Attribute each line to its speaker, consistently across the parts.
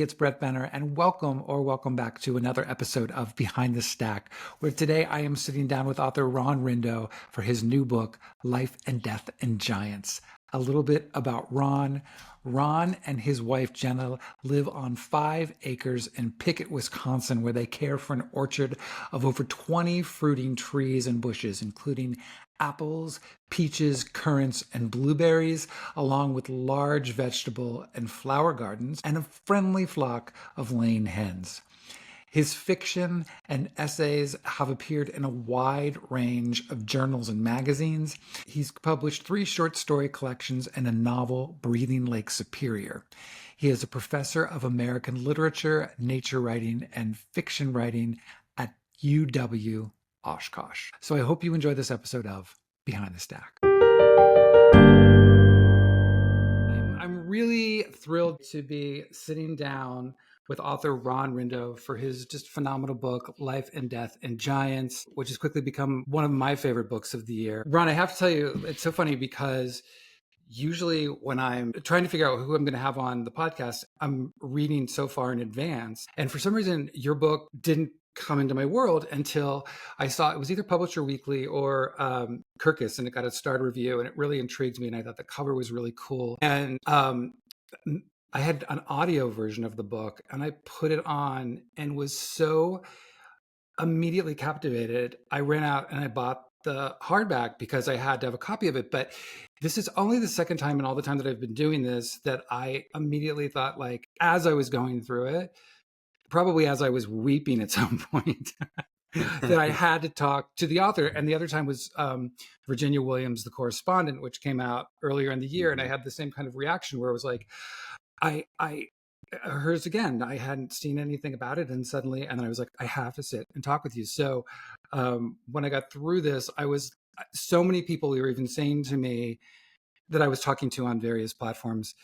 Speaker 1: It's Brett Benner, and welcome back to another episode of Behind the Stack, where today I am sitting down with author Ron Rindo for his new book, Life and Death and Giants. A little bit about Ron. Ron and his wife Jenna live on 5 acres in Pickett, Wisconsin, where they care for an orchard of over 20 fruiting trees and bushes, including apples, peaches, currants, and blueberries, along with large vegetable and flower gardens, and a friendly flock of laying hens. His fiction and essays have appeared in a wide range of journals and magazines. He's published 3 short story collections and a novel, Breathing Lake Superior. He is a professor of American literature, nature writing, and fiction writing at UW Oshkosh. So I hope you enjoy this episode of Behind the Stack. I'm really thrilled to be sitting down with author Ron Rindo for his just phenomenal book, Life and Death and Giants, which has quickly become one of my favorite books of the year. Ron, I have to tell you, it's so funny because usually when I'm trying to figure out who I'm going to have on the podcast, I'm reading so far in advance. And for some reason, your book didn't come into my world until I saw it was either Publisher Weekly or Kirkus, and it got a starred review, and it really intrigued me. And I thought the cover was really cool. And I had an audio version of the book, and I put it on and was so immediately captivated. I ran out and I bought the hardback because I had to have a copy of it. But this is only the second time in all the time that I've been doing this that I immediately thought, like, as I was going through it, probably as I was weeping at some point, that I had to talk to the author. And the other time was Virginia Williams, The Correspondent, which came out earlier in the year. And I had the same kind of reaction where it was like, hers again, I hadn't seen anything about it. And suddenly, and then I was like, I have to sit and talk with you. So when I got through this, so many people were even saying to me that I was talking to on various platforms,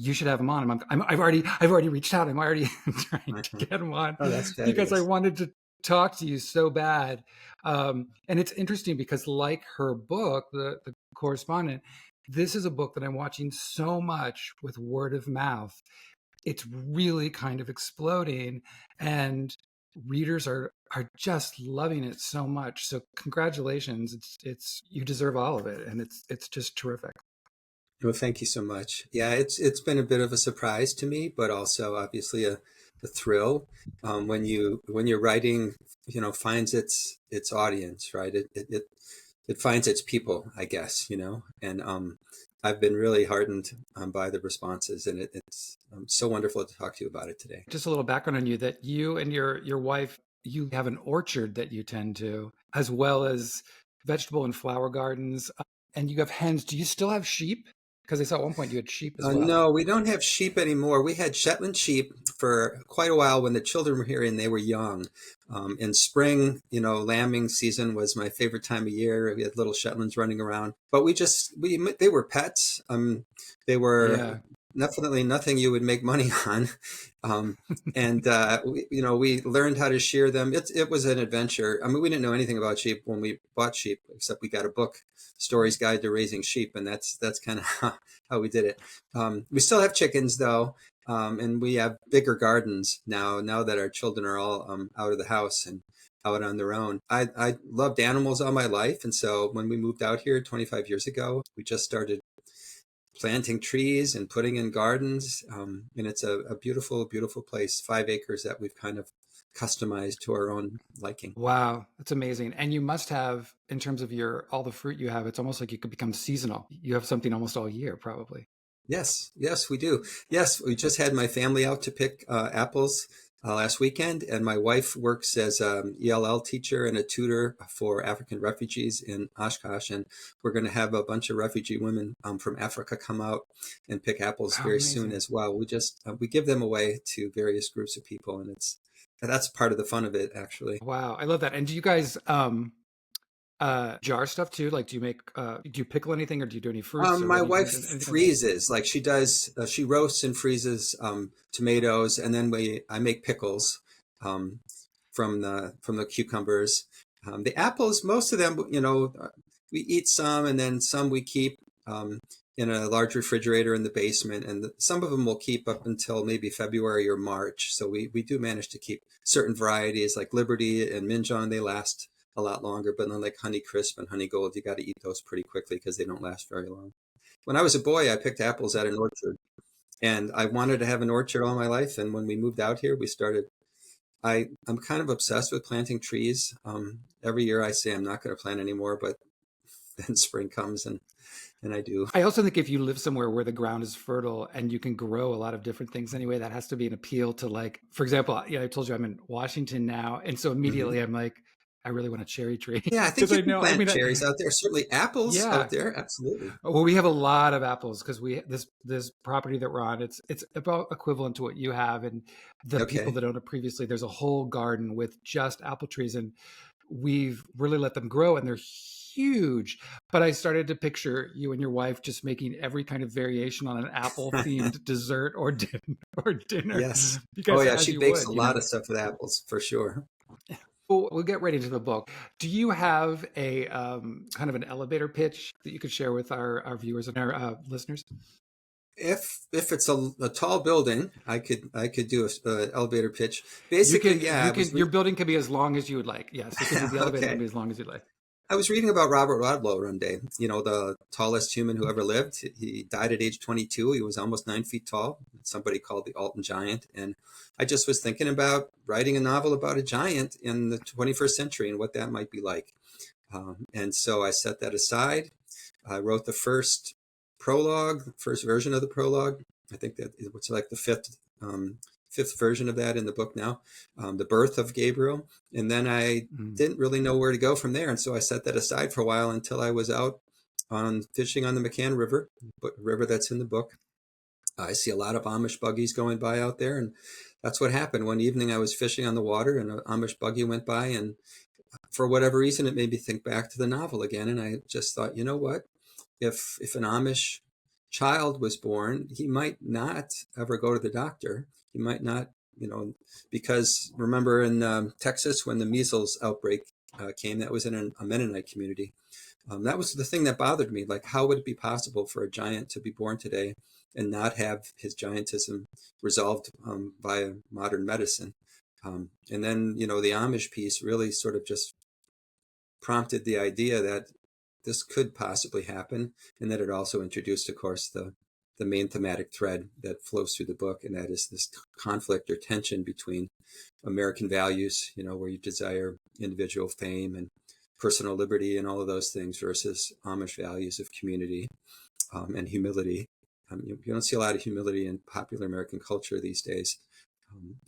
Speaker 1: you should have him on. I've already reached out. I'm already trying to get him on because I wanted to talk to you so bad. And it's interesting because, like her book, the Correspondent, this is a book that I'm watching so much with word of mouth. It's really kind of exploding, and readers are just loving it so much. So congratulations. It's you deserve all of it, and it's just terrific.
Speaker 2: Well, thank you so much. Yeah, it's been a bit of a surprise to me, but also obviously a thrill when your writing finds its audience, right? It finds its people, I guess, and I've been really heartened by the responses, and it's so wonderful to talk to you about it today.
Speaker 1: Just a little background on you, that you and your wife, you have an orchard that you tend to, as well as vegetable and flower gardens, and you have hens. Do you still have sheep? Because I saw at one point you had sheep as well.
Speaker 2: No, we don't have sheep anymore. We had Shetland sheep for quite a while when the children were here and they were young. In spring, lambing season was my favorite time of year. We had little Shetlands running around, but they were pets. They were definitely nothing you would make money on. And we learned how to shear them. It was an adventure. I mean, we didn't know anything about sheep when we bought sheep, except we got a book, Story's Guide to Raising Sheep, and that's kind of how we did it. We still have chickens though, and we have bigger gardens now that our children are all out of the house and out on their own. I loved animals all my life, and so when we moved out here 25 years ago, we just started planting trees and putting in gardens, and it's a beautiful, beautiful place. 5 acres that we've kind of customized to our own liking.
Speaker 1: Wow, that's amazing. And you must have, in terms of all the fruit you have, it's almost like you could become seasonal. You have something almost all year, probably.
Speaker 2: Yes, we do. Yes, we just had my family out to pick apples last weekend, and my wife works as an ELL teacher and a tutor for African refugees in Oshkosh, and we're going to have a bunch of refugee women from Africa come out and pick apples very soon as well. We give them away to various groups of people, and that's part of the fun of it, actually.
Speaker 1: Wow, I love that. And do you guys jar stuff too? Like, do you pickle anything, or do you do any fruits?
Speaker 2: My wife freezes, like she does. She roasts and freezes tomatoes, and then I make pickles from the cucumbers. The apples, most of them, we eat some, and then some we keep. in a large refrigerator in the basement, and some of them will keep up until maybe February or March. So we do manage to keep certain varieties like Liberty and Minjon. They last a lot longer, but then like Honey Crisp and Honey Gold, you got to eat those pretty quickly because they don't last very long. When I was a boy, I picked apples at an orchard, and I wanted to have an orchard all my life. And when we moved out here, we started. I'm kind of obsessed with planting trees. Every year I say I'm not going to plant anymore, but then spring comes and I do.
Speaker 1: I also think if you live somewhere where the ground is fertile and you can grow a lot of different things anyway, that has to be an appeal to, like, for example, I told you I'm in Washington now. And so
Speaker 2: Hmm.
Speaker 1: immediately I'm like, I really want a cherry tree
Speaker 2: Yeah, I think
Speaker 1: because
Speaker 2: you
Speaker 1: I
Speaker 2: can
Speaker 1: know, I
Speaker 2: plant
Speaker 1: mean,
Speaker 2: cherries out there. Certainly apples
Speaker 1: yeah.
Speaker 2: out there. Absolutely.
Speaker 1: Well, we have a lot of apples because we this property that we're on. It's about equivalent to what you have, and the people
Speaker 2: Okay.
Speaker 1: that owned it previously. There's a whole garden with just apple trees, and we've really let them grow, and they're huge. But I started to picture you and your wife just making every kind of variation on an apple themed dessert or dinner,
Speaker 2: Yes. Oh
Speaker 1: because
Speaker 2: yeah,
Speaker 1: as
Speaker 2: she
Speaker 1: you
Speaker 2: bakes a
Speaker 1: would,
Speaker 2: lot of stuff with apples for sure.
Speaker 1: We'll get right into the book. Do you have a kind of an elevator pitch that you could share with our viewers and our listeners?
Speaker 2: If it's a tall building, I could do a elevator pitch. Basically, yeah,
Speaker 1: You can your building can be as long as you would like. Yes, it can be the elevator can
Speaker 2: okay.
Speaker 1: be as long as you'd like.
Speaker 2: I was reading about Robert Wadlow one day, the tallest human who ever lived. He died at age 22. He was almost 9 feet tall. Somebody called the Alton Giant. And I just was thinking about writing a novel about a giant in the 21st century and what that might be like. And so I set that aside. I wrote the first prologue, first version of the prologue. I think that it's like the fifth version of that in the book now, the birth of Gabriel. And then I
Speaker 1: Mm.
Speaker 2: didn't really know where to go from there. And so I set that aside for a while until I was out on fishing on the McCann River, river that's in the book. I see a lot of Amish buggies going by out there. And that's what happened. One evening I was fishing on the water and an Amish buggy went by, and for whatever reason, it made me think back to the novel again. And I just thought, you know what? If an Amish child was born, he might not ever go to the doctor. He might not, because remember in Texas when the measles outbreak came, that was in a Mennonite community. That was the thing that bothered me. Like, how would it be possible for a giant to be born today and not have his giantism resolved by modern medicine? And then, the Amish piece really sort of just prompted the idea that this could possibly happen, and that it also introduced, of course, the main thematic thread that flows through the book, and that is this conflict or tension between American values, where you desire individual fame and personal liberty and all of those things, versus Amish values of community and humility. You don't see a lot of humility in popular American culture these days.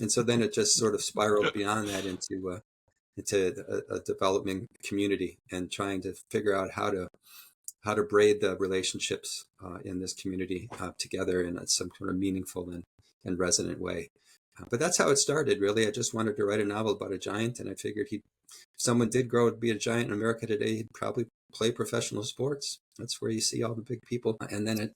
Speaker 2: And so then it just sort of spiraled beyond that into a development community and trying to figure out how to braid the relationships in this community together in some kind of meaningful and resonant way. But that's how it started, really. I just wanted to write a novel about a giant, and I figured if someone did grow to be a giant in America today, he'd probably play professional sports. That's where you see all the big people. And then it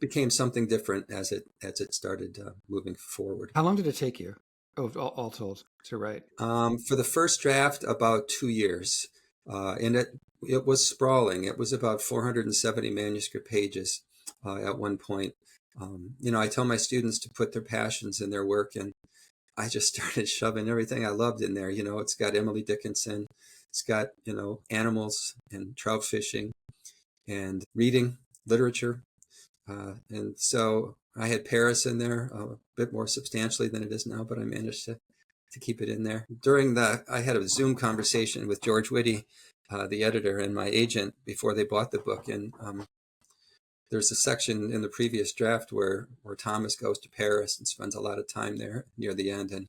Speaker 2: became something different as it started moving forward.
Speaker 1: How long did it take you, all told, to write?
Speaker 2: For the first draft, about 2 years, and it was sprawling. It was about 470 manuscript pages at one point. I tell my students to put their passions in their work, and I just started shoving everything I loved in there. It's got Emily Dickinson, it's got animals and trout fishing and reading, literature, and so I had Paris in there a bit more substantially than it is now, but I managed to keep it in there. I had a Zoom conversation with George Whitty, the editor, and my agent before they bought the book. And there's a section in the previous draft where Thomas goes to Paris and spends a lot of time there near the end. And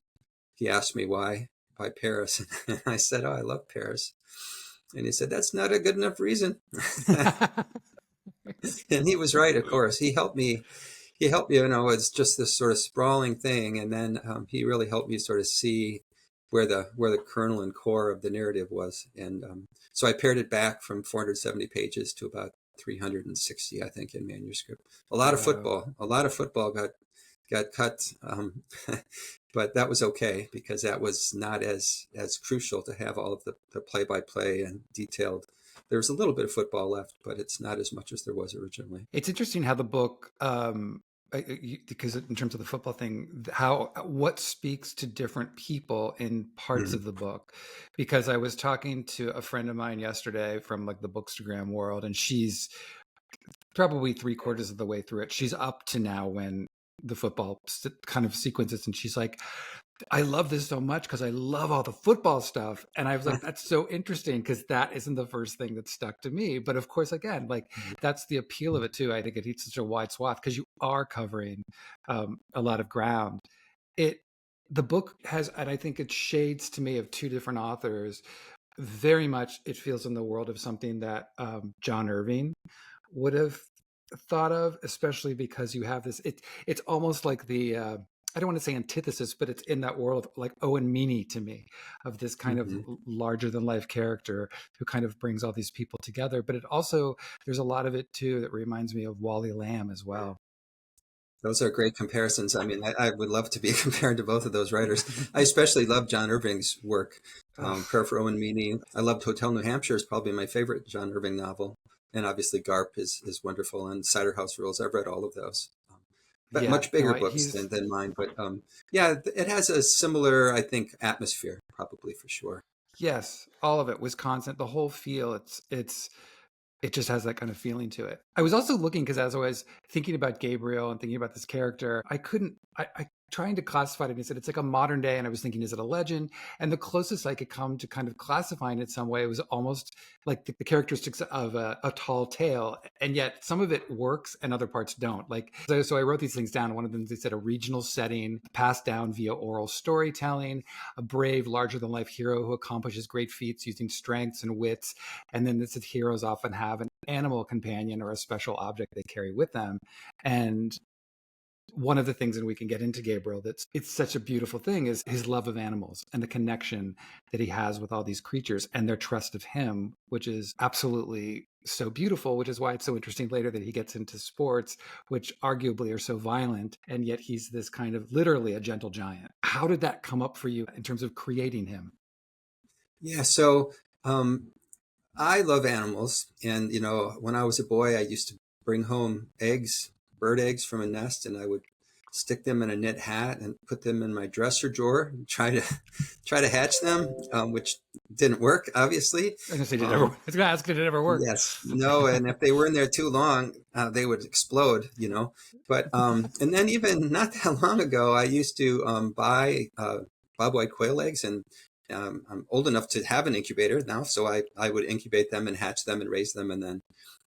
Speaker 2: he asked me why Paris. And I said, oh, I love Paris. And he said, that's not a good enough reason. And he was right, of course. He helped me, it's just this sort of sprawling thing. And then he really helped me sort of see where the kernel and core of the narrative was. And so I pared it back from 470 pages to about 360, I think, in manuscript. A lot of football got cut. But that was okay, because that was not as crucial to have all of the play-by-play and detailed there's a little bit of football left, but it's not as much as there was originally.
Speaker 1: It's interesting how the book, because in terms of the football thing, how what speaks to different people in parts
Speaker 2: Mhm.
Speaker 1: of the book. Because I was talking to a friend of mine yesterday from like the Bookstagram world, and she's probably 3/4 of the way through it. She's up to now when the football kind of sequences, and she's like, I love this so much because I love all the football stuff. And I was like, that's so interesting because that isn't the first thing that stuck to me. But of course, again, like that's the appeal of it too. I think it hits such a wide swath because you are covering a lot of ground. It the book has, and I think it shades to me of two different authors. Very much, it feels in the world of something that John Irving would have thought of, especially because you have this. It's almost like the I don't want to say antithesis, but it's in that world like Owen Meany to me, of this kind of
Speaker 2: Mhm.
Speaker 1: larger than life character who kind of brings all these people together. But it also, there's a lot of it too that reminds me of Wally Lamb as well.
Speaker 2: Those are great comparisons. I mean, I would love to be compared to both of those writers. I especially love John Irving's work. Prayer for Owen Meany. I loved Hotel New Hampshire is probably my favorite John Irving novel. And obviously Garp is wonderful, and Cider House Rules. I've read all of those. But
Speaker 1: Yeah,
Speaker 2: much
Speaker 1: no,
Speaker 2: bigger books
Speaker 1: he's
Speaker 2: than mine. But yeah, it has a similar, I think, atmosphere, probably for sure.
Speaker 1: yes, all of it. Wisconsin, the whole feel. It just has that kind of feeling to it. I was also looking because as I was thinking about Gabriel and thinking about this character, I couldn't. I trying to classify it. And he said it's like a modern day, and I was thinking, is it a legend? And the closest I could come to kind of classifying it some way was almost like the characteristics of a tall tale, and yet some of it works and other parts don't. Like so, I wrote these things down. One of them they said a regional setting passed down via oral storytelling, a brave, larger than life hero who accomplishes great feats using strengths and wits, and then this is heroes often have an animal companion or a special object they carry with them. And one of the things, and we can get into Gabriel, that's it's such a beautiful thing, is his love of animals and the connection that he has with all these creatures and their trust of him, which is absolutely so beautiful, which is why it's so interesting later that he gets into sports, which arguably are so violent, and yet he's this kind of literally a gentle giant. How did that come up for you in terms of creating him?
Speaker 2: Yeah, so um, I love animals. And, when I was a boy, I used to bring home eggs, bird eggs from a nest, and I would stick them in a knit hat and put them in my dresser drawer and try to try to hatch them, which didn't work, obviously.
Speaker 1: I was gonna say, did it ever? I
Speaker 2: Um,
Speaker 1: was gonna ask, did it ever work?
Speaker 2: yes, no, and if they were in there too long, they would explode. But and then even not that long ago, I used to buy bobwhite quail eggs, and I'm old enough to have an incubator now, so I would incubate them and hatch them and raise them and then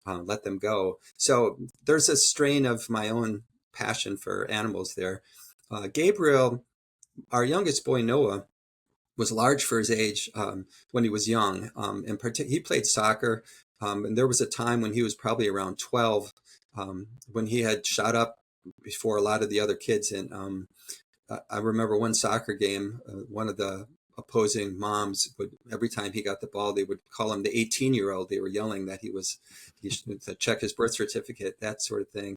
Speaker 2: let them go. So there's a strain of my own passion for animals there. Gabriel, our youngest boy Noah, was large for his age when he was young. He played soccer, and there was a time when he was probably around 12 when he had shot up before a lot of the other kids. And I remember one soccer game, one of the opposing moms would, every time he got the ball, they would call him the 18-year-old. They were yelling that he should to check his birth certificate, that sort of thing.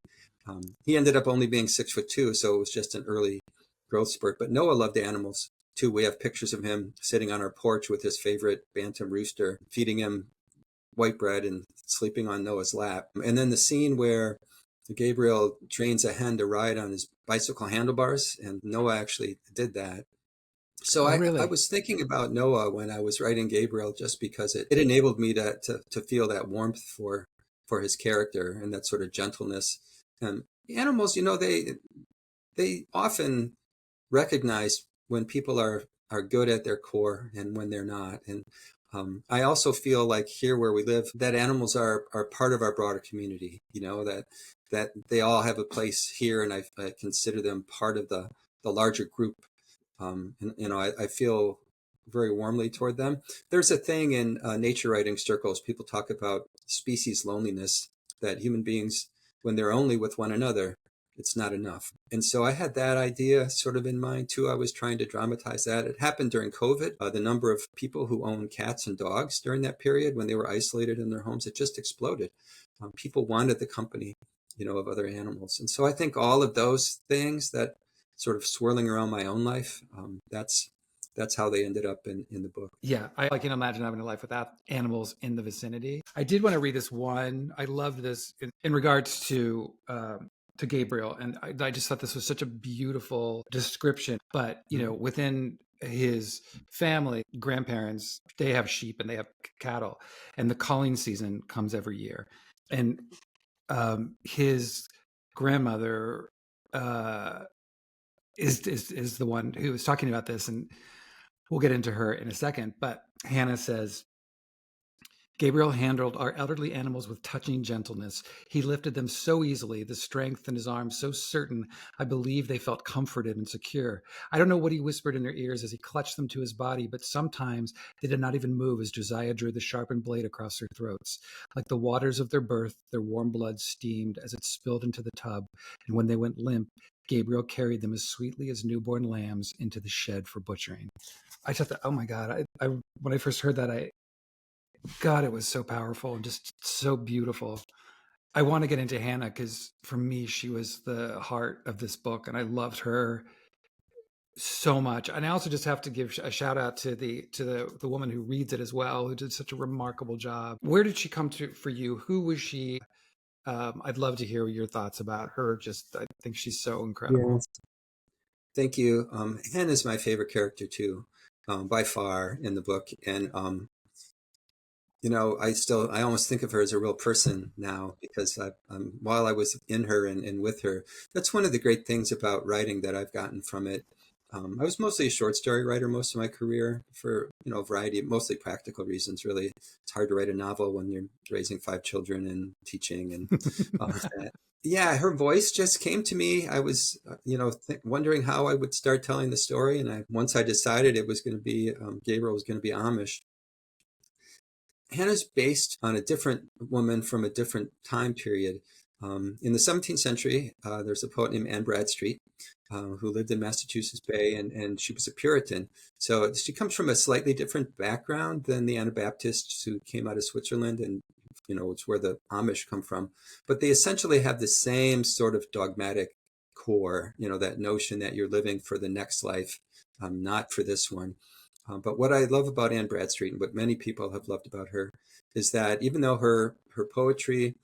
Speaker 2: He ended up only being 6'2", so it was just an early growth spurt. But Noah loved animals too. We have pictures of him sitting on our porch with his favorite bantam rooster, feeding him white bread and sleeping on Noah's lap. And then the scene where Gabriel trains a hen to ride on his bicycle handlebars, and Noah actually did that. So
Speaker 1: Oh,
Speaker 2: I
Speaker 1: really?
Speaker 2: was thinking about Noah when I was writing Gabriel, just because it enabled me to feel that warmth for his character and that sort of gentleness. And animals, they often recognize when people are good at their core and when they're not. And I also feel like here where we live, that animals are part of our broader community. That they all have a place here, and I consider them part of the larger group. And I feel very warmly toward them. There's a thing in nature writing circles. People talk about species loneliness, that human beings, when they're only with one another, it's not enough. And so I had that idea sort of in mind too. I was trying to dramatize that. It happened during COVID. The number of people who own cats and dogs during that period when they were isolated in their homes, it just exploded. People wanted the company, of other animals. And so I think all of those things that sort of swirling around my own life, that's that's how they ended up in the book.
Speaker 1: Yeah, I can imagine having a life without animals in the vicinity. I did want to read this one. I loved this in regards to Gabriel, and I just thought this was such a beautiful description. But within his family, grandparents, they have sheep and they have cattle, and the culling season comes every year, and his grandmother is the one who was talking about this, and we'll get into her in a second. But Hannah says, Gabriel handled our elderly animals with touching gentleness. He lifted them so easily, the strength in his arms so certain, I believe they felt comforted and secure. I don't know what he whispered in their ears as he clutched them to his body, but sometimes they did not even move as Josiah drew the sharpened blade across their throats. Like the waters of their birth, their warm blood steamed as it spilled into the tub, and when they went limp, Gabriel carried them as sweetly as newborn lambs into the shed for butchering. I thought that, oh my God, I when I first heard that, God, it was so powerful and just so beautiful. I want to get into Hannah because for me, she was the heart of this book, and I loved her so much. And I also just have to give a shout out to the woman who reads it as well, who did such a remarkable job. Where did she come to for you? Who was she? I'd love to hear your thoughts about her. Just, I think she's so incredible.
Speaker 2: Yes. Thank you. Hannah's my favorite character too, by far in the book. And I almost think of her as a real person now because while I was in her and with her, that's one of the great things about writing that I've gotten from it. I was mostly a short story writer most of my career for, a variety of mostly practical reasons, really. It's hard to write a novel when you're raising 5 children and teaching and all of that. Yeah, her voice just came to me. I was, wondering how I would start telling the story. And once I decided it was going to be, Gabriel was going to be Amish. Hannah's based on a different woman from a different time period. In the 17th century, there's a poet named Anne Bradstreet who lived in Massachusetts Bay, and she was a Puritan. So she comes from a slightly different background than the Anabaptists who came out of Switzerland, and it's where the Amish come from. But they essentially have the same sort of dogmatic core, that notion that you're living for the next life, not for this one. But what I love about Anne Bradstreet and what many people have loved about her is that even though her poetry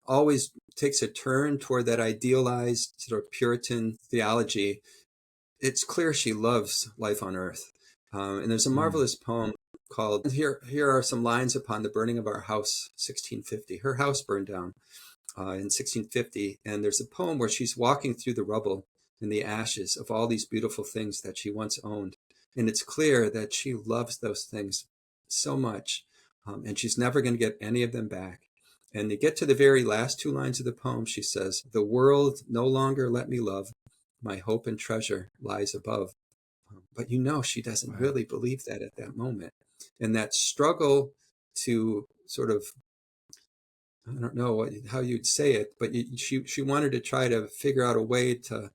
Speaker 2: always takes a turn toward that idealized sort of Puritan theology, it's clear she loves life on earth. And there's a marvelous poem called, here are some lines upon the burning of our house, 1650. Her house burned down in 1650. And there's a poem where she's walking through the rubble and the ashes of all these beautiful things that she once owned. And it's clear that she loves those things so much, and she's never going to get any of them back. And you get to the very last 2 lines of the poem, she says, "The world no longer let me love, my hope and treasure lies above." But she doesn't really believe that at that moment. And that struggle to sort of, I don't know how you'd say it, but she wanted to try to figure out a way to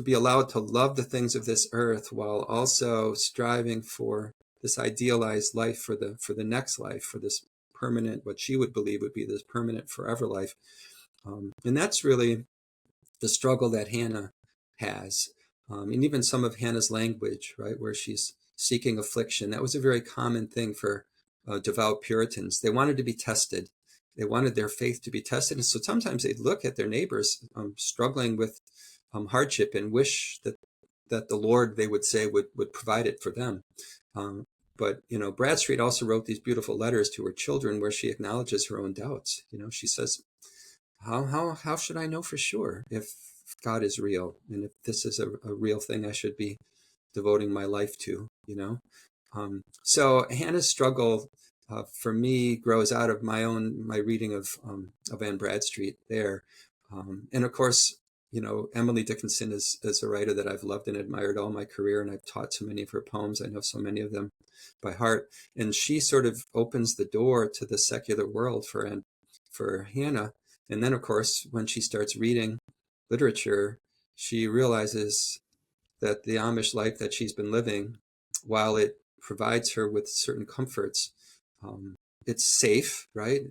Speaker 2: be allowed to love the things of this earth while also striving for this idealized life for the next life, for this permanent, what she would believe would be this permanent forever life. And that's really the struggle that Hannah has. And even some of Hannah's language, right, where she's seeking affliction, that was a very common thing for devout Puritans. They wanted to be tested. They wanted their faith to be tested. And so sometimes they'd look at their neighbors struggling with hardship and wish that the Lord, they would say, would provide it for them. But Bradstreet also wrote these beautiful letters to her children where she acknowledges her own doubts. She says, how should I know for sure if God is real and if this is a real thing I should be devoting my life to? So Hannah's struggle for me grows out of my reading of Anne Bradstreet there, and of course. Emily Dickinson is a writer that I've loved and admired all my career, and I've taught so many of her poems. I know so many of them by heart. And she sort of opens the door to the secular world for Hannah. And then, of course, when she starts reading literature, she realizes that the Amish life that she's been living, while it provides her with certain comforts, it's safe, right?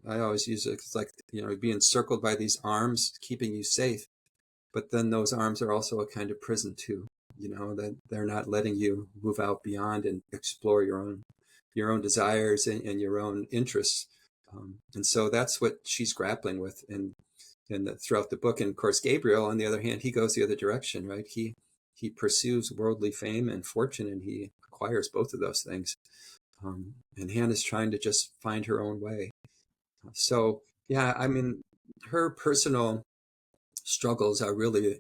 Speaker 2: I always use it. It's like, being encircled by these arms, keeping you safe. But then those arms are also a kind of prison too, that they're not letting you move out beyond and explore your own desires and your own interests. And so that's what she's grappling with throughout the book. And of course, Gabriel, on the other hand, he goes the other direction, right? He pursues worldly fame and fortune, and he acquires both of those things. And Hannah's trying to just find her own way. So, yeah, I mean, her personal struggles are really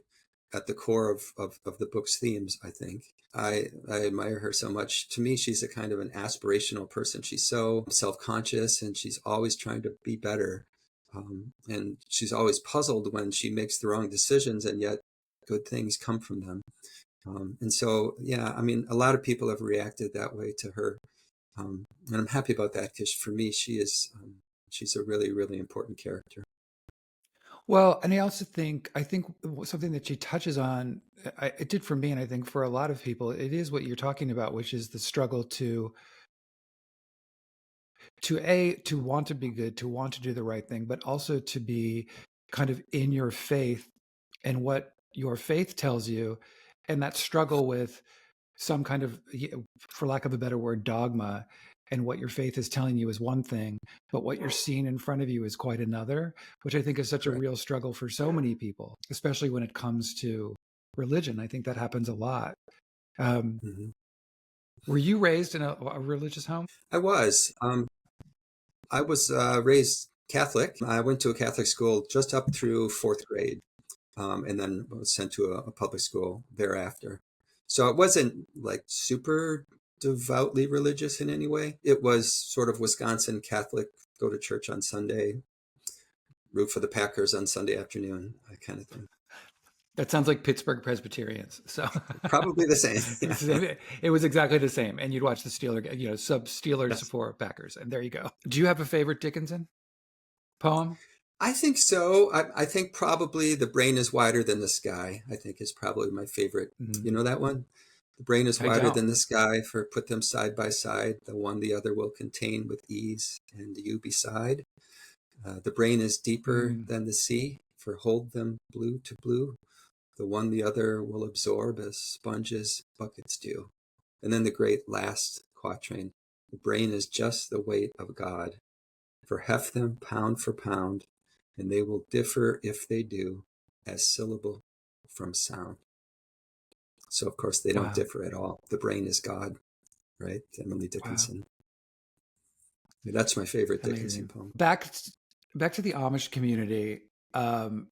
Speaker 2: at the core of the book's themes, I think. I admire her so much. To me, she's a kind of an aspirational person. She's so self-conscious, and she's always trying to be better. And she's always puzzled when she makes the wrong decisions, and yet good things come from them. And so, yeah, I mean, a lot of people have reacted that way to her. And I'm happy about that, because for me, she's a really, really important character.
Speaker 1: Well, and I think something that she touches on, it did for me, and I think for a lot of people, it is what you're talking about, which is the struggle to want to be good, to want to do the right thing, but also to be kind of in your faith and what your faith tells you, and that struggle with some kind of, for lack of a better word, dogma, and what your faith is telling you is one thing, but what you're seeing in front of you is quite another, which I think is such a
Speaker 2: Correct.
Speaker 1: real struggle for so many people, especially when it comes to religion. I think that happens a lot.
Speaker 2: Mm-hmm.
Speaker 1: Were you raised in a religious home?
Speaker 2: I was. I was raised Catholic. I went to a Catholic school just up through fourth grade, and then was sent to a public school thereafter. So it wasn't like super devoutly religious in any way. It was sort of Wisconsin Catholic, go to church on Sunday, root for the Packers on Sunday afternoon, that kind of thing.
Speaker 1: That sounds like Pittsburgh Presbyterians. So
Speaker 2: Probably the same. Yeah.
Speaker 1: it was exactly the same. And you'd watch the sub Steelers
Speaker 2: Yes.
Speaker 1: for Packers. And there you go. Do you have a favorite Dickinson poem?
Speaker 2: I think so. I think probably The Brain is Wider Than the Sky, I think, is probably my favorite.
Speaker 1: Mm-hmm.
Speaker 2: You know that one? The brain is
Speaker 1: I
Speaker 2: wider
Speaker 1: don't.
Speaker 2: than the sky, for put them side by side. The one the other will contain with ease, and you beside. The brain is deeper
Speaker 1: Mm,
Speaker 2: than the sea, for hold them blue to blue. The one the other will absorb as sponges buckets do. And then the great last quatrain. The brain is just the weight of God, for heft them pound for pound, and they will differ if they do, as syllable from sound. So, of course, they don't
Speaker 1: wow.
Speaker 2: differ at all. The brain is God, right? Emily
Speaker 1: Wow.
Speaker 2: Dickinson. That's my favorite Dickinson
Speaker 1: Amazing.
Speaker 2: poem.
Speaker 1: Back to the Amish community. Um,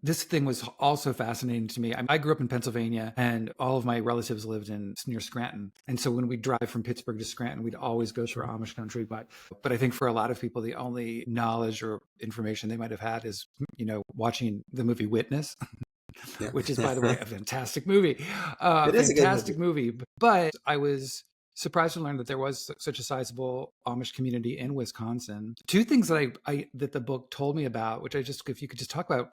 Speaker 1: this thing was also fascinating to me. I grew up in Pennsylvania, and all of my relatives lived near Scranton. And so when we drive from Pittsburgh to Scranton, we'd always go through Amish country. But I think for a lot of people, the only knowledge or information they might have had is, watching the movie Witness,
Speaker 2: Yeah.
Speaker 1: which is, by the way, a fantastic movie.
Speaker 2: It is a good movie.
Speaker 1: Fantastic movie. But I was surprised to learn that there was such a sizable Amish community in Wisconsin. Two things that that the book told me about, which if you could just talk about,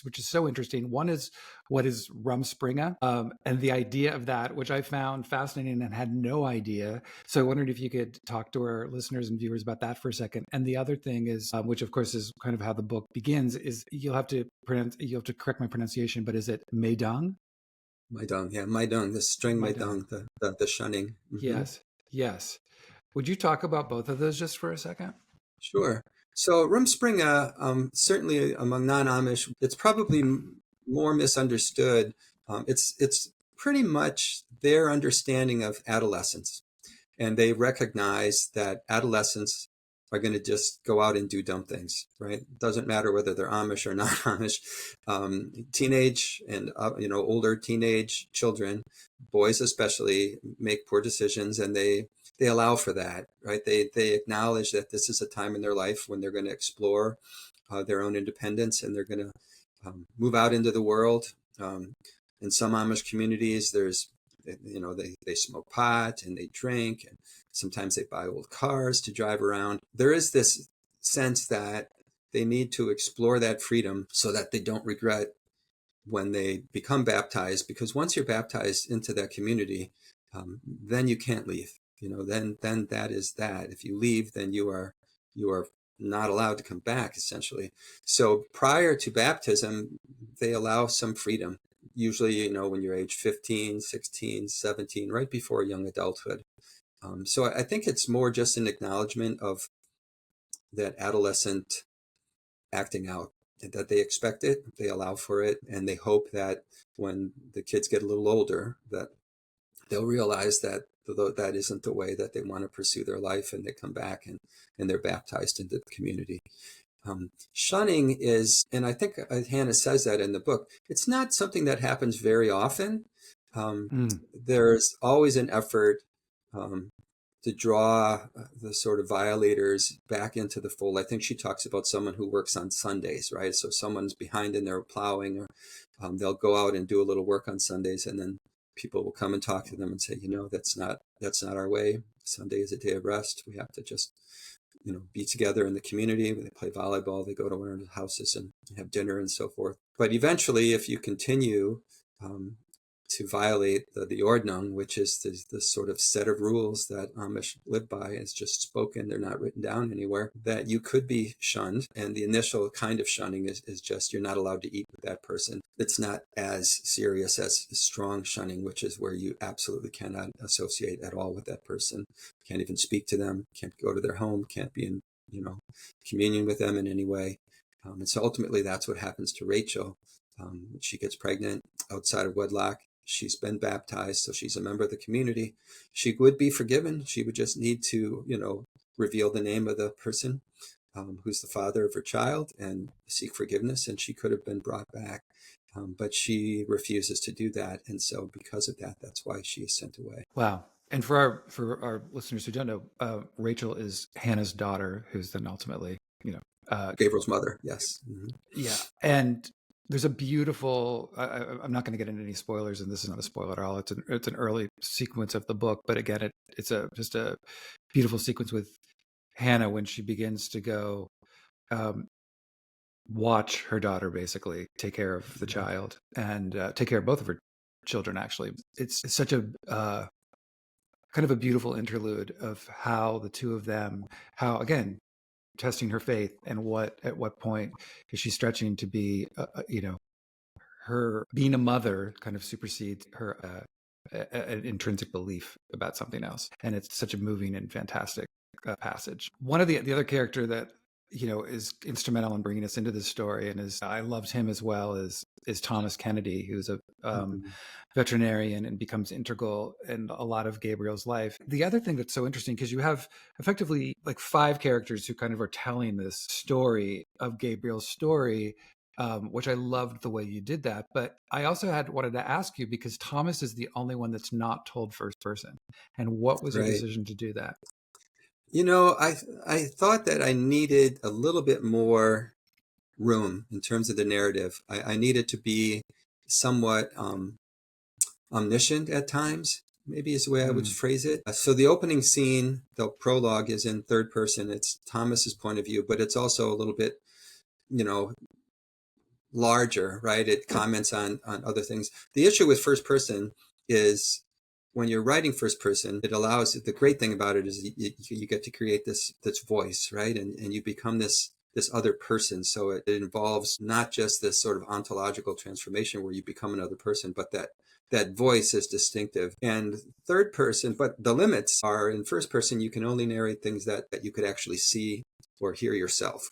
Speaker 1: which is so interesting. One is, what is Rumspringa, and the idea of that, which I found fascinating and had no idea. So I wondered if you could talk to our listeners and viewers about that for a second. And the other thing is, which of course is kind of how the book begins, is you'll have to correct my pronunciation, but is it Maidang?
Speaker 2: Maidang, yeah, Maidang, the string
Speaker 1: Maidang.
Speaker 2: Maidang, the shunning. Mm-hmm.
Speaker 1: Yes. Yes. Would you talk about both of those just for a second?
Speaker 2: Sure. So Rumspringa, certainly among non-Amish, it's probably more misunderstood. It's pretty much their understanding of adolescence, and they recognize that adolescents are going to just go out and do dumb things, right? It doesn't matter whether they're Amish or not Amish. Teenage and older teenage children, boys especially, make poor decisions, and they allow for that, right? They acknowledge that this is a time in their life when they're going to explore their own independence, and they're going to move out into the world. In some Amish communities, they smoke pot and they drink, and sometimes they buy old cars to drive around. There is this sense that they need to explore that freedom so that they don't regret when they become baptized, because once you're baptized into that community, then you can't leave. Then that is that. If you leave, then you are not allowed to come back, essentially. So prior to baptism, they allow some freedom. usually, when you're age 15, 16, 17, right before young adulthood. So I think it's more just an acknowledgement of that adolescent acting out, that they expect it, they allow for it, and they hope that when the kids get a little older, that they'll realize that that isn't the way that they want to pursue their life, and they come back and they're baptized into the community. Shunning is, and I think Hannah says that in the book, it's not something that happens very often. There's always an effort to draw the sort of violators back into the fold. I think she talks about someone who works on Sundays, right? So someone's behind in their plowing, or they'll go out and do a little work on Sundays, and then people will come and talk to them and say, that's not our way. Sunday is a day of rest. We have to just be together in the community. They play volleyball, they go to one of the houses and have dinner and so forth. But eventually, if you continue to violate the Ordnung, which is the sort of set of rules that Amish live by, it's just spoken, they're not written down anywhere, that you could be shunned. And the initial kind of shunning is just, you're not allowed to eat with that person. It's not as serious as strong shunning, which is where you absolutely cannot associate at all with that person. Can't even speak to them, can't go to their home, can't be in communion with them in any way. And so ultimately that's what happens to Rachel. She gets pregnant outside of wedlock. She's been baptized, so she's a member of the community. She would be forgiven. She would just need to, reveal the name of the person who's the father of her child and seek forgiveness, and she could have been brought back. But she refuses to do that. And so because of that, that's why she is sent away.
Speaker 1: Wow. And for our listeners who don't know, Rachel is Hannah's daughter, who's then ultimately,
Speaker 2: Gabriel's mother. Yes. Mm-hmm.
Speaker 1: Yeah. And there's a beautiful, I'm not going to get into any spoilers, and this is not a spoiler at all. It's an early sequence of the book, but again, it's just a beautiful sequence with Hannah when she begins to go watch her daughter basically take care of the child and take care of both of her children. Actually, it's such a kind of a beautiful interlude of how the two of them, how again testing her faith, and at what point is she stretching to be her being a mother kind of supersedes her an intrinsic belief about something else. And it's such a moving and fantastic passage. One of the other character that is instrumental in bringing us into this story, and I loved him as well, is Thomas Kennedy, who's a veterinarian and becomes integral in a lot of Gabriel's life. The other thing that's so interesting, because you have effectively like 5 characters who kind of are telling this story of Gabriel's story, which I loved the way you did that. But I also wanted to ask you, because Thomas is the only one that's not told first person. And what was your decision to do that?
Speaker 2: I thought that I needed a little bit more room in terms of the narrative. I needed to be somewhat omniscient at times, maybe is the way I would phrase it. So the opening scene, the prologue, is in third person. It's Thomas's point of view, but it's also a little bit, larger, right? It comments on other things. The issue with first person is, when you're writing first person, it allows, the great thing about it is you get to create this voice, right? And you become this other person. So it involves not just this sort of ontological transformation where you become another person, but that voice is distinctive. And third person, but the limits are, in first person, you can only narrate things that you could actually see or hear yourself.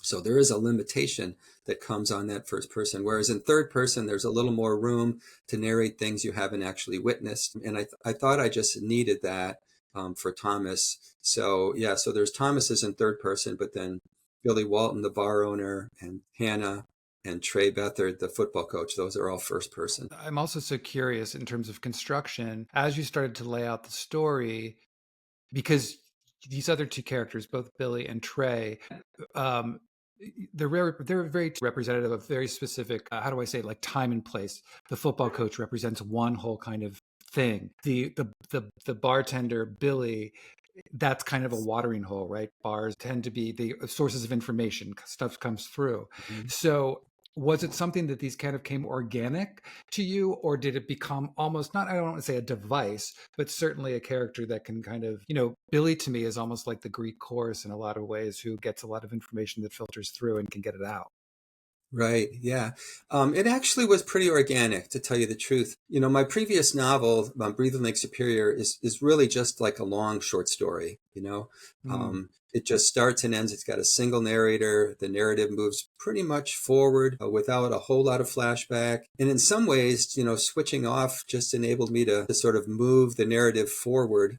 Speaker 2: So there is a limitation that comes on that first person. Whereas in third person, there's a little more room to narrate things you haven't actually witnessed. And I thought I just needed that for Thomas. So yeah, so there's Thomas's in third person, but then Billy Walton, the bar owner, and Hannah and Trey Bethard, the football coach, those are all first person.
Speaker 1: I'm also so curious in terms of construction, as you started to lay out the story, because these other 2 characters, both Billy and Trey, they're very representative of very specific, how do I say, like time and place. The football coach represents one whole kind of thing. The bartender, Billy, that's kind of a watering hole, right? Bars tend to be the sources of information. Stuff comes through. Mm-hmm. So was it something that these kind of came organic to you, or did it become almost, not, I don't want to say a device, but certainly a character that can kind of, Billy to me is almost like the Greek chorus in a lot of ways, who gets a lot of information that filters through and can get it out?
Speaker 2: Right. Yeah. It actually was pretty organic, to tell you the truth. My previous novel, Breathe and Lake Superior, is really just like a long short story.
Speaker 1: Mm.
Speaker 2: It just starts and ends. It's got a single narrator. The narrative moves pretty much forward without a whole lot of flashback. And in some ways, switching off just enabled me to sort of move the narrative forward,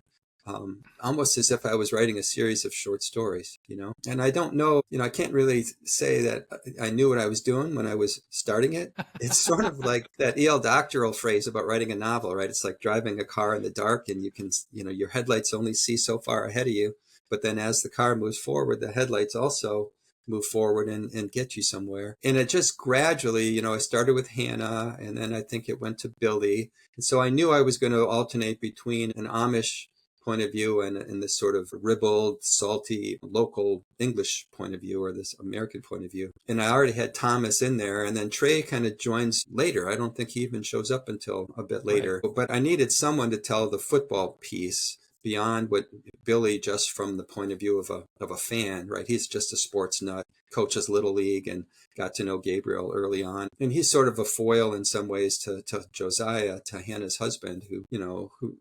Speaker 2: almost as if I was writing a series of short stories. And I don't know, I can't really say that I knew what I was doing when I was starting it. It's sort of like that E.L. Doctoral phrase about writing a novel, right? It's like driving a car in the dark, and your headlights only see so far ahead of you. But then as the car moves forward, the headlights also move forward and get you somewhere. And it just gradually, I started with Hannah, and then I think it went to Billy. And so I knew I was going to alternate between an Amish point of view and this sort of ribald, salty, local English point of view, or this American point of view. And I already had Thomas in there, and then Trey kind of joins later. I don't think he even shows up until a bit later.
Speaker 1: Right.
Speaker 2: But I needed someone to tell the football piece beyond what Billy, just from the point of view of a fan, right? He's just a sports nut, coaches Little League, and got to know Gabriel early on. And he's sort of a foil in some ways to Josiah, to Hannah's husband,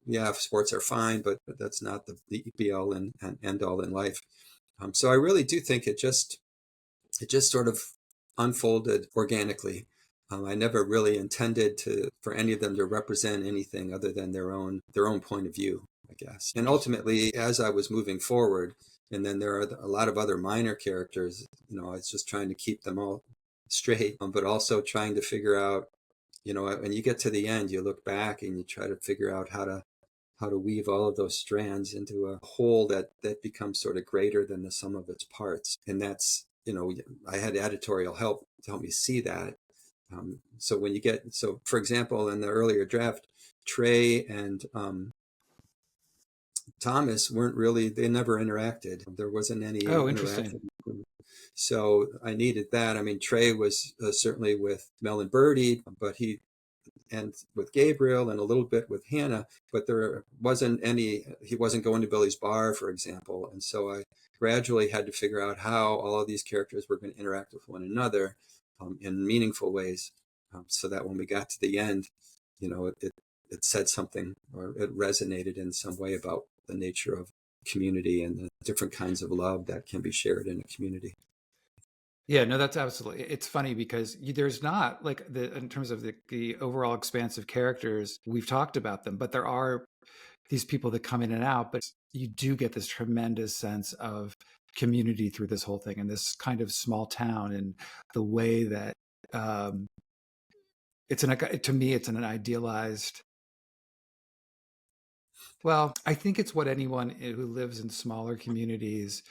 Speaker 2: yeah, sports are fine, but that's not the be all and end all in life. So I really do think it just sort of unfolded organically. I never really intended for any of them to represent anything other than their own point of view, I guess. And ultimately, as I was moving forward, and then there are a lot of other minor characters, I was just trying to keep them all straight, but also trying to figure out, when you get to the end, you look back and you try to figure out how to weave all of those strands into a whole that becomes sort of greater than the sum of its parts. And that's, I had editorial help to help me see that. So for example, in the earlier draft, Trey and Thomas they never interacted. There wasn't any
Speaker 1: Oh, interesting.
Speaker 2: interaction. So I needed that. I mean, Trey was certainly with Mel and Birdie, and with Gabriel and a little bit with Hannah, but he wasn't going to Billy's bar, for example. And so I gradually had to figure out how all of these characters were going to interact with one another in meaningful ways, so that when we got to the end, it said something, or it resonated in some way about the nature of community and the different kinds of love that can be shared in a community.
Speaker 1: Yeah, no, that's absolutely. It's funny because there's not like in terms of the overall expanse of characters, we've talked about them, but there are these people that come in and out, but you do get this tremendous sense of community through this whole thing and this kind of small town, and the way that um, to me, it's an idealized. Well, I think it's what anyone who lives in smaller communities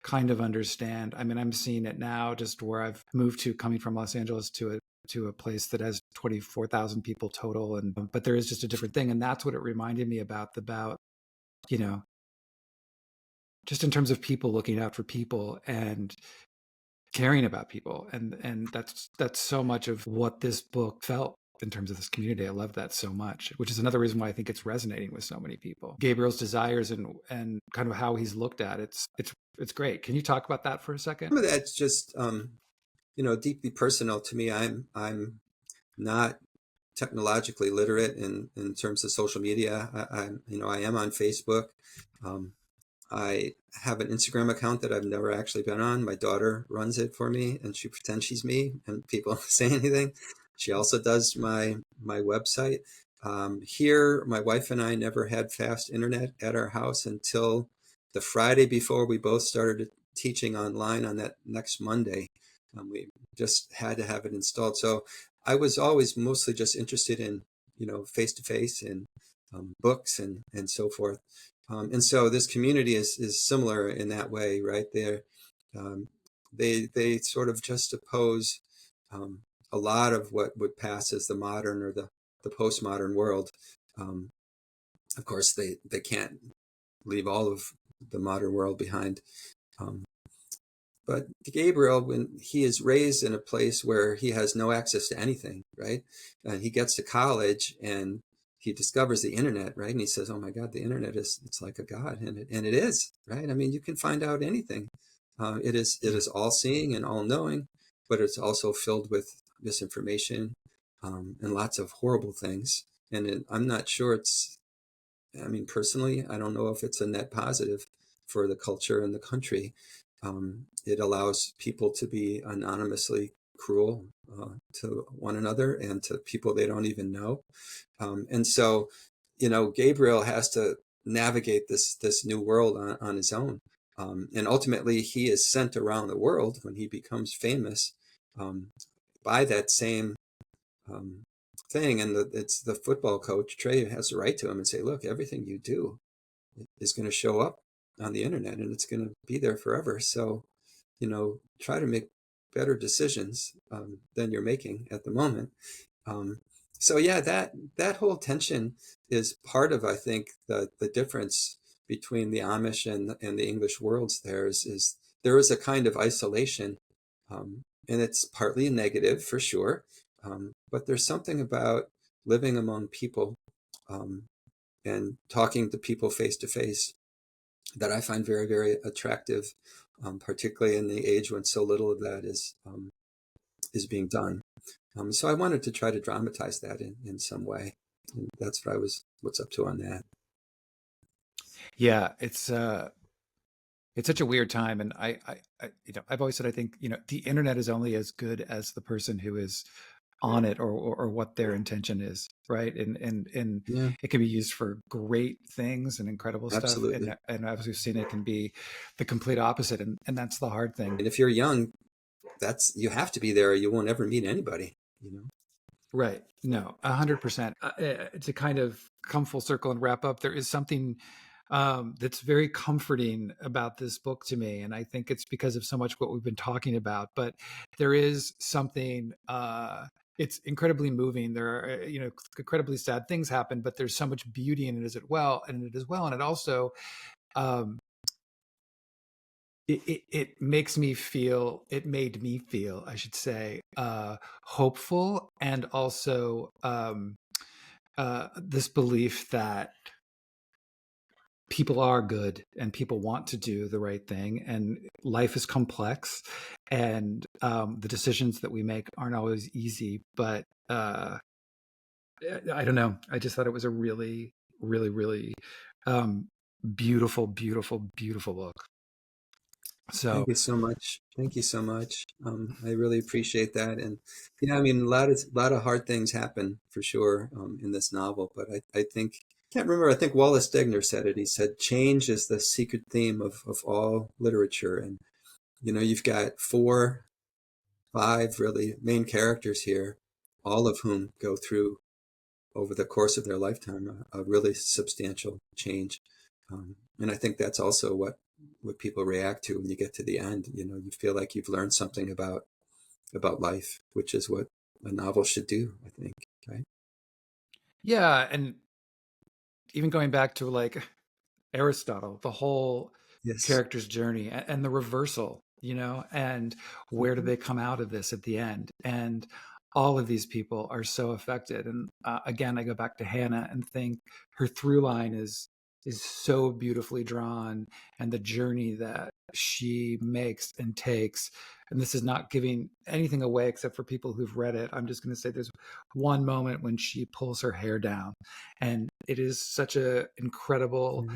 Speaker 1: kind of understand. I mean, I'm seeing it now just where I've moved to, coming from Los Angeles to a place that has 24,000 people total, and but there is just a different thing, and that's what it reminded me about you know just in terms of people looking out for people and caring about people, and that's so much of what this book felt in terms of this community. I love that so much, which is another reason why I think it's resonating with so many people. Gabriel's desires and kind of how he's looked at it's great. Can you talk about that for a second?
Speaker 2: Some of that's just deeply personal to me. I'm not technologically literate in terms of social media. I am on Facebook. Um, I have an Instagram account that I've never actually been on. My daughter runs it for me, and she pretends she's me, and people don't say anything. She also does my website. Here, my wife and I never had fast internet at our house until the Friday before we both started teaching online on that next Monday. We just had to have it installed. So I was always mostly just interested in, face to face and books and so forth. And so this community is similar in that way, right? Um, they sort of just oppose um, a lot of what would pass as the modern or the postmodern world. Um, of course, they can't leave all of the modern world behind. Um, but Gabriel, when he is raised in a place where he has no access to anything, right? And he gets to college and he discovers the internet, right? And he says, "Oh my God, the internet it's like a god," and it is, right? I mean, you can find out anything. It is all seeing and all knowing. but it's also filled with misinformation, and lots of horrible things. And I'm not sure I mean, personally, I don't know if it's a net positive for the culture and the country. It allows people to be anonymously cruel to one another and to people they don't even know. And so, Gabriel has to navigate this new world on his own. And ultimately, he is sent around the world when he becomes famous um, by that same um, thing. And it's the football coach, Trey, has to write to him and say, look, everything you do is going to show up on the internet and it's going to be there forever. So, try to make better decisions than you're making at the moment. Um, so yeah, that whole tension is part of, I think, the difference between the Amish and the English worlds. Is there is a kind of isolation, and it's partly negative for sure, but there's something about living among people um, and talking to people face to face that I find very, very attractive, particularly in the age when so little of that is being done. So I wanted to try to dramatize that in some way. And that's what's up to on that.
Speaker 3: Yeah, it's such a weird time, and I've always said I think the internet is only as good as the person who is on it, or what their intention is, right? And
Speaker 2: Yeah,
Speaker 3: it can be used for great things and incredible stuff,
Speaker 2: absolutely.
Speaker 3: and as we've seen, it can be the complete opposite, and that's the hard thing.
Speaker 2: And if you're young, you have to be there or you won't ever meet anybody,
Speaker 3: Right. No, 100%. To kind of come full circle and wrap up, there is something that's very comforting about this book to me. And I think it's because of so much what we've been talking about. But there is something, it's incredibly moving. There are, incredibly sad things happen, but there's so much beauty in it as well. And it as well. And it also, um, it makes me feel, it made me feel, I should say, hopeful, and also this belief that people are good and people want to do the right thing, and life is complex, and the decisions that we make aren't always easy, but I don't know, I just thought it was a really, really, really um, beautiful, beautiful, beautiful book. So
Speaker 2: Thank you so much. Thank you so much. I really appreciate that. And yeah, I mean, a lot of hard things happen for sure in this novel. But I think, can't remember. I think Wallace Stegner said it. He said, "Change is the secret theme of all literature." And you've got 4, 5 really main characters here, all of whom go through over the course of their lifetime a really substantial change. And I think that's also what people react to when you get to the end. You feel like you've learned something about life, which is what a novel should do, I think. Right?
Speaker 3: yeah, and even going back to like Aristotle, the whole
Speaker 2: Yes.
Speaker 3: character's journey, and the reversal, and where do
Speaker 2: Mhm.
Speaker 3: they come out of this at the end? And all of these people are so affected. And again, I go back to Hannah and think her through line is so beautifully drawn, and the journey that she makes and takes. And this is not giving anything away except for people who've read it. I'm just going to say there's one moment when she pulls her hair down, and it is such a incredible,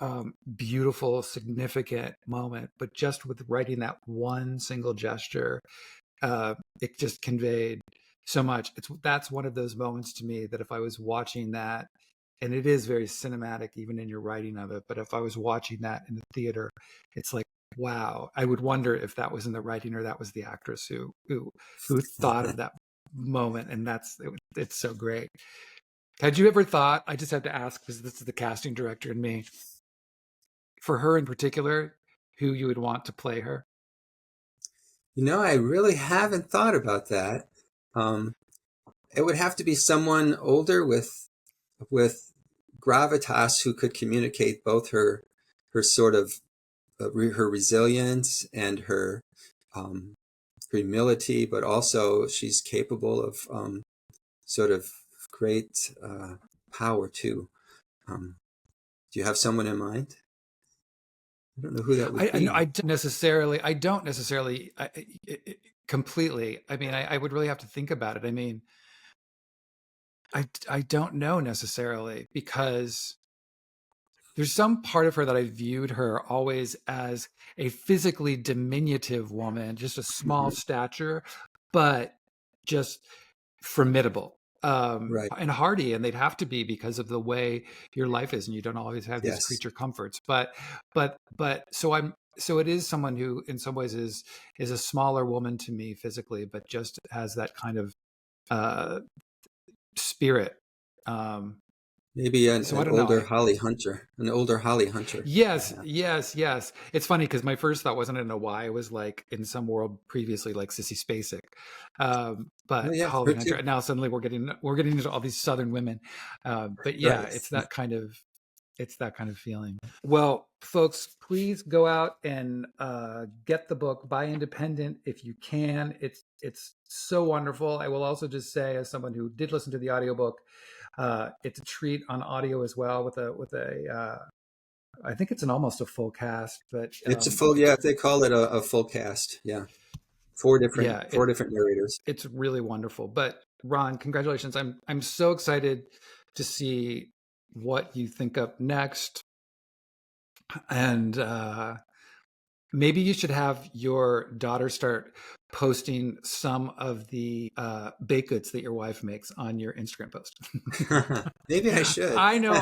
Speaker 2: Yeah.
Speaker 3: beautiful, significant moment. But just with writing that one single gesture, it just conveyed so much. That's one of those moments to me that if I was watching that, and it is very cinematic even in your writing of it, but if I was watching that in the theater, it's like, wow. I would wonder if that was in the writing or that was the actress who thought of that moment. And it's so great. Had you ever thought, I just have to ask because this is the casting director in me, for her in particular, who you would want to play her?
Speaker 2: I really haven't thought about that. Um, it would have to be someone older with gravitas who could communicate both her sort of her resilience and her um, humility, but also she's capable of sort of great power too. Um, do you have someone in mind? I don't know who that would
Speaker 3: I
Speaker 2: be.
Speaker 3: don't necessarily. Completely. I mean, I would really have to think about it. I mean, I don't know necessarily, because there's some part of her that I viewed her always as a physically diminutive woman, just a small stature, but just formidable,
Speaker 2: Right.
Speaker 3: and hardy. And they'd have to be, because of the way your life is, and you don't always have these
Speaker 2: Yes.
Speaker 3: creature comforts. So it is someone who, in some ways, is a smaller woman to me physically, but just has that kind of spirit.
Speaker 2: Maybe
Speaker 3: So I
Speaker 2: an
Speaker 3: don't know.
Speaker 2: older Holly Hunter, an older Holly Hunter.
Speaker 3: Yes,
Speaker 2: Yeah.
Speaker 3: yes. It's funny because my first thought wasn't in a Y. It was like in some world previously, like Sissy Spacek,
Speaker 2: Oh
Speaker 3: but
Speaker 2: yeah, her
Speaker 3: Holly
Speaker 2: too.
Speaker 3: Hunter. Now suddenly we're getting into all these Southern women, but yeah,
Speaker 2: Right.
Speaker 3: it's that kind of feeling. Well, folks, please go out and get the book. Buy Independent if you can. It's so wonderful. I will also just say, as someone who did listen to the audiobook, it's a treat on audio as well, with a I think it's almost a full cast, but
Speaker 2: It's a full, yeah, they call it a full cast. Yeah. Four different
Speaker 3: yeah,
Speaker 2: four different narrators.
Speaker 3: it's really wonderful. But Ron, congratulations! I'm so excited to see what you think up next, and maybe you should have your daughter start posting some of the baked goods that your wife makes on your Instagram post.
Speaker 2: Maybe I should.
Speaker 3: I know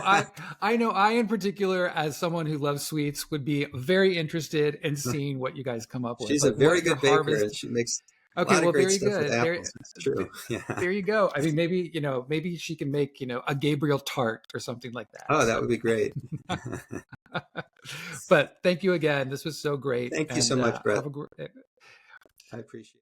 Speaker 3: I in particular, as someone who loves sweets, would be very interested in seeing what you guys come up with,
Speaker 2: She's a
Speaker 3: like
Speaker 2: very
Speaker 3: what your
Speaker 2: good baker, and
Speaker 3: harvest.
Speaker 2: she makes a
Speaker 3: Okay,
Speaker 2: lot of
Speaker 3: well,
Speaker 2: great
Speaker 3: very
Speaker 2: stuff with
Speaker 3: good.
Speaker 2: apples. It's true. Yeah.
Speaker 3: There you go. I mean, maybe she can make, a Gabriel tart or something like that.
Speaker 2: Oh, that
Speaker 3: So,
Speaker 2: would be great.
Speaker 3: but thank you again. This was so great,
Speaker 2: Thank you so
Speaker 3: and
Speaker 2: much, Brett.
Speaker 3: have a great.
Speaker 2: I appreciate it.